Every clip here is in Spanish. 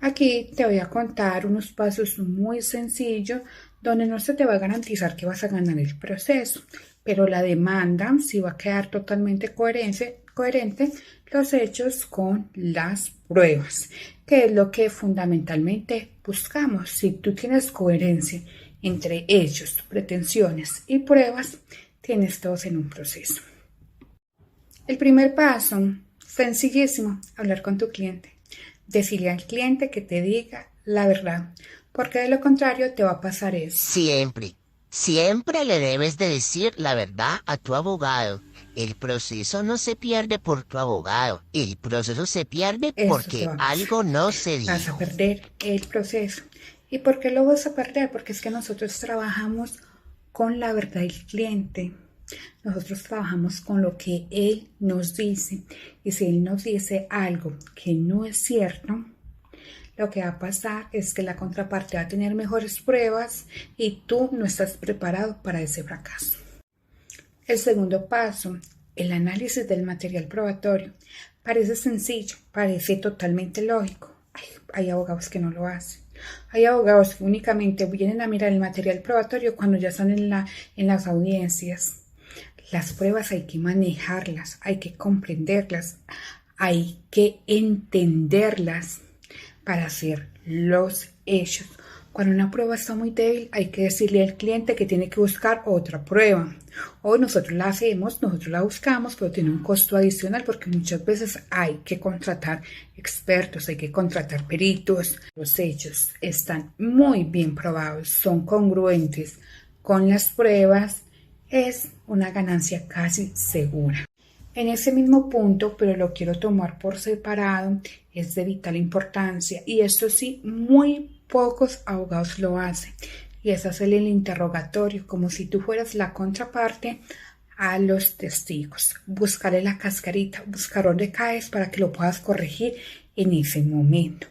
Aquí te voy a contar unos pasos muy sencillos donde no se te va a garantizar que vas a ganar el proceso, pero la demanda sí va a quedar totalmente coherente los hechos con las pruebas, que es lo que fundamentalmente buscamos. Si tú tienes coherencia entre hechos, pretensiones y pruebas, tienes todos en un proceso. El primer paso, sencillísimo, hablar con tu cliente. Decirle al cliente que te diga la verdad, porque de lo contrario te va a pasar esto. Siempre, siempre le debes de decir la verdad a tu abogado. El proceso no se pierde por tu abogado. El proceso se pierde Esto te porque va a pasar. algo no se Vas a dijo. perder el proceso. ¿Y por qué lo vas a perder? Porque es que nosotros trabajamos con la verdad del cliente. Nosotros trabajamos con lo que él nos dice. Y si él nos dice algo que no es cierto, lo que va a pasar es que la contraparte va a tener mejores pruebas y tú no estás preparado para ese fracaso. El segundo paso, el análisis del material probatorio. Parece sencillo, parece totalmente lógico. Hay abogados que no lo hacen. Hay abogados que únicamente vienen a mirar el material probatorio cuando ya están en las audiencias. Las pruebas hay que manejarlas, hay que comprenderlas, hay que entenderlas para hacer los hechos. Cuando una prueba está muy débil, hay que decirle al cliente que tiene que buscar otra prueba. O nosotros la hacemos, nosotros la buscamos, pero tiene un costo adicional porque muchas veces hay que contratar expertos, hay que contratar peritos. Los hechos están muy bien probados, son congruentes con las pruebas, es una ganancia casi segura. En ese mismo punto, pero lo quiero tomar por separado, es de vital importancia y esto sí, muy pocos abogados lo hacen y es hacer el interrogatorio como si tú fueras la contraparte a los testigos, buscarle la cascarita, buscar dónde caes para que lo puedas corregir en ese momento.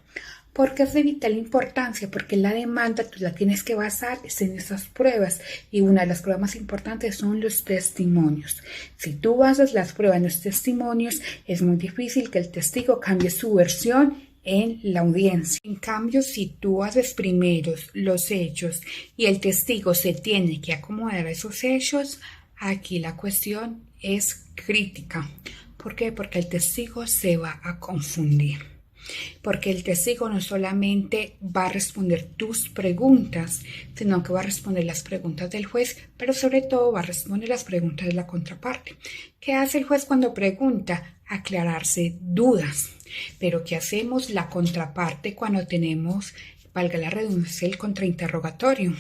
Porque es de vital importancia, porque la demanda tú la tienes que basar en esas pruebas y una de las pruebas más importantes son los testimonios. Si tú basas las pruebas en los testimonios, es muy difícil que el testigo cambie su versión en la audiencia. En cambio, si tú haces primero los hechos y el testigo se tiene que acomodar a esos hechos, aquí la cuestión es crítica. ¿Por qué? Porque el testigo se va a confundir. Porque el testigo no solamente va a responder tus preguntas, sino que va a responder las preguntas del juez, pero sobre todo va a responder las preguntas de la contraparte. ¿Qué hace el juez cuando pregunta? Aclararse dudas. Pero ¿qué hacemos la contraparte cuando tenemos, valga la redundancia, el contrainterrogatorio?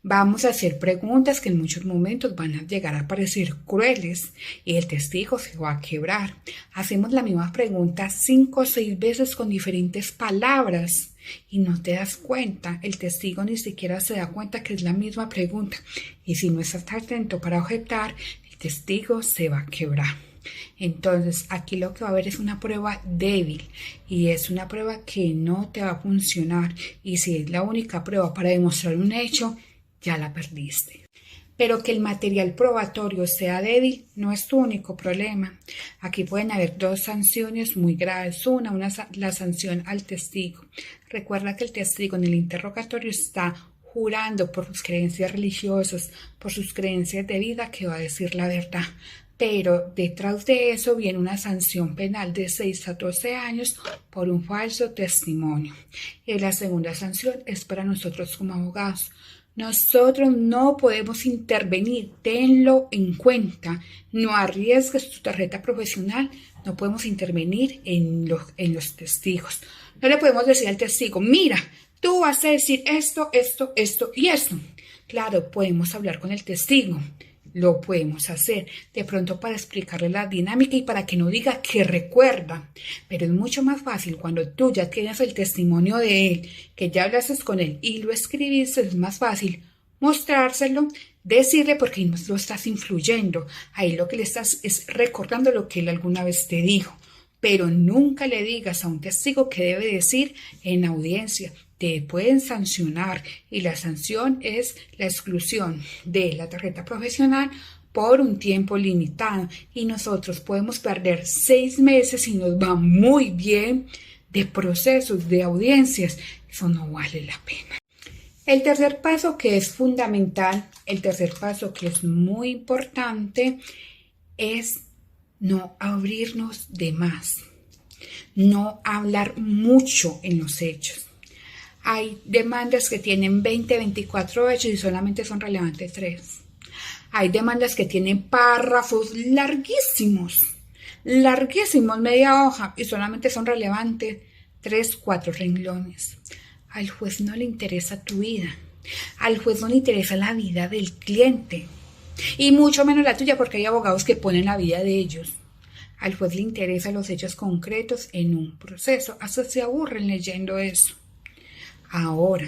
Vamos a hacer preguntas que en muchos momentos van a llegar a parecer crueles y el testigo se va a quebrar. Hacemos la misma pregunta 5 o 6 veces con diferentes palabras y no te das cuenta. El testigo ni siquiera se da cuenta que es la misma pregunta y si no estás atento para objetar, el testigo se va a quebrar. Entonces aquí lo que va a haber es una prueba débil y es una prueba que no te va a funcionar y si es la única prueba para demostrar un hecho, ya la perdiste. Pero que el material probatorio sea débil no es tu único problema. Aquí pueden haber dos sanciones muy graves. La sanción al testigo. Recuerda que el testigo en el interrogatorio está jurando por sus creencias religiosas, por sus creencias de vida que va a decir la verdad. Pero detrás de eso viene una sanción penal de 6 a 12 años por un falso testimonio. Y la segunda sanción es para nosotros como abogados. Nosotros no podemos intervenir, tenlo en cuenta, no arriesgues tu tarjeta profesional, no podemos intervenir en los testigos. No le podemos decir al testigo, mira, tú vas a decir esto, esto, esto y esto. Claro, podemos hablar con el testigo, lo podemos hacer de pronto para explicarle la dinámica y para que no diga que recuerda, pero es mucho más fácil cuando tú ya tienes el testimonio de él, que ya hablaste con él y lo escribiste, es más fácil mostrárselo, decirle porque no lo estás influyendo, ahí lo que le estás es recordando lo que él alguna vez te dijo, pero nunca le digas a un testigo qué debe decir en audiencia. Te pueden sancionar y la sanción es la exclusión de la tarjeta profesional por un tiempo limitado y nosotros podemos perder 6 meses si nos va muy bien de procesos, de audiencias, eso no vale la pena. El tercer paso que es fundamental, el tercer paso que es muy importante es no abrirnos de más, no hablar mucho en los hechos. Hay demandas que tienen 20, 24 hechos y solamente son relevantes 3. Hay demandas que tienen párrafos larguísimos, media hoja, y solamente son relevantes 3, 4 renglones. Al juez no le interesa tu vida, al juez no le interesa la vida del cliente, y mucho menos la tuya, porque hay abogados que ponen la vida de ellos. Al juez le interesan los hechos concretos en un proceso, hasta se aburren leyendo eso. Ahora,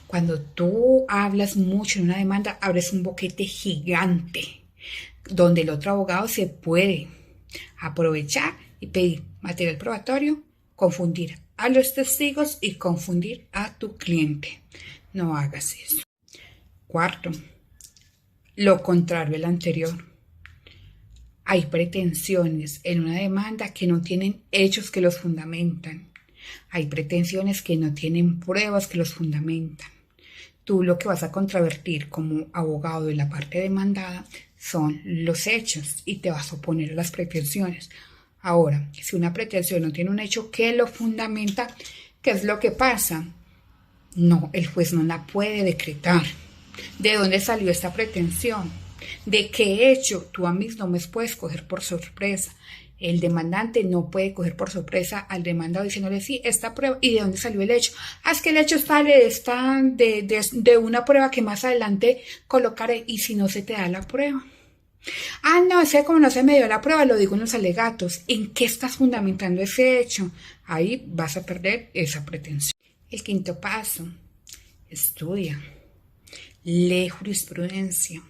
cuando tú hablas mucho en una demanda, abres un boquete gigante, donde el otro abogado se puede aprovechar y pedir material probatorio, confundir a los testigos y confundir a tu cliente. No hagas eso. Cuarto, lo contrario al anterior. Hay pretensiones en una demanda que no tienen hechos que los fundamentan. Hay pretensiones que no tienen pruebas que los fundamentan. Tú lo que vas a contravertir como abogado de la parte demandada son los hechos y te vas a oponer a las pretensiones. Ahora, si una pretensión no tiene un hecho que lo fundamenta, ¿qué es lo que pasa? No, el juez no la puede decretar. ¿De dónde salió esta pretensión? ¿De qué hecho? Tú a mí no me puedes coger por sorpresa. El demandante no puede coger por sorpresa al demandado diciéndole, sí, esta prueba, ¿y de dónde salió el hecho? Es que el hecho sale de una prueba que más adelante colocaré, y si no se te da la prueba. No, es que como no se me dio la prueba, lo digo en los alegatos. ¿En qué estás fundamentando ese hecho? Ahí vas a perder esa pretensión. El quinto paso, estudia, lee jurisprudencia.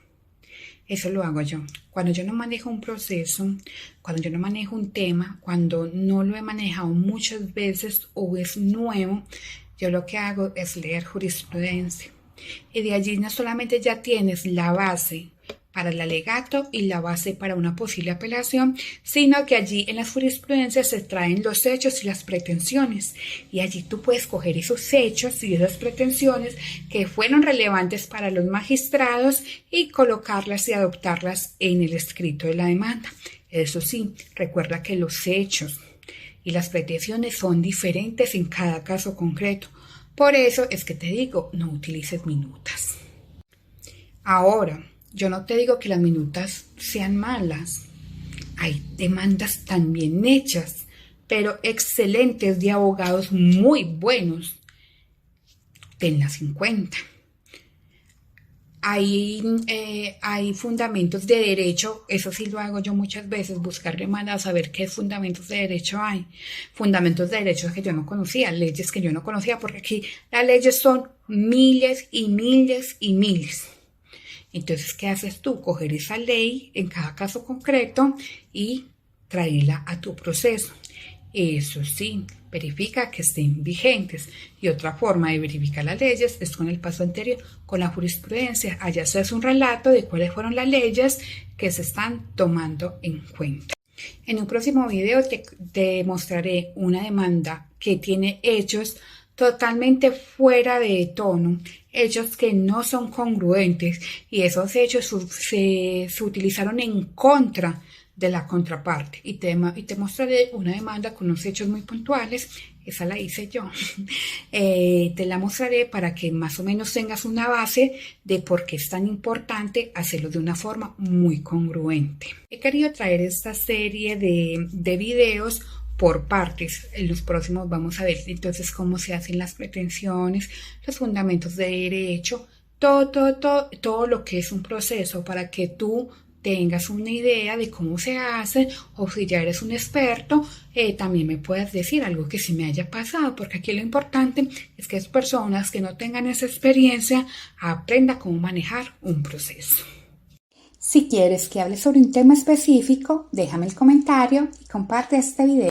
Eso lo hago yo. Cuando yo no manejo un proceso, cuando yo no manejo un tema, cuando no lo he manejado muchas veces o es nuevo, yo lo que hago es leer jurisprudencia. Y de allí no solamente ya tienes la base para el alegato y la base para una posible apelación, sino que allí en las jurisprudencias se traen los hechos y las pretensiones, y allí tú puedes coger esos hechos y esas pretensiones que fueron relevantes para los magistrados y colocarlas y adoptarlas en el escrito de la demanda. Eso sí, recuerda que los hechos y las pretensiones son diferentes en cada caso concreto. Por eso es que te digo, no utilices minutas. Ahora, yo no te digo que las minutas sean malas. Hay demandas tan bien hechas, pero excelentes, de abogados muy buenos. Tenlas en cuenta. Hay fundamentos de derecho, eso sí lo hago yo muchas veces, buscar demandas, saber qué fundamentos de derecho hay. Fundamentos de derecho que yo no conocía, leyes que yo no conocía, porque aquí las leyes son miles y miles y miles. Entonces, ¿qué haces tú? Coger esa ley en cada caso concreto y traerla a tu proceso. Eso sí, verifica que estén vigentes. Y otra forma de verificar las leyes es con el paso anterior, con la jurisprudencia. Allá se hace un relato de cuáles fueron las leyes que se están tomando en cuenta. En un próximo video te mostraré una demanda que tiene hechos totalmente fuera de tono, hechos que no son congruentes, y esos hechos se utilizaron en contra de la contraparte, y te mostraré una demanda con unos hechos muy puntuales. Esa la hice yo. Te la mostraré para que más o menos tengas una base de por qué es tan importante hacerlo de una forma muy congruente. He querido traer esta serie de videos por partes. En los próximos vamos a ver entonces cómo se hacen las pretensiones, los fundamentos de derecho, todo lo que es un proceso, para que tú tengas una idea de cómo se hace, o si ya eres un experto, también me puedas decir algo que sí me haya pasado, porque aquí lo importante es que las personas que no tengan esa experiencia aprendan cómo manejar un proceso. Si quieres que hable sobre un tema específico, déjame el comentario y comparte este video.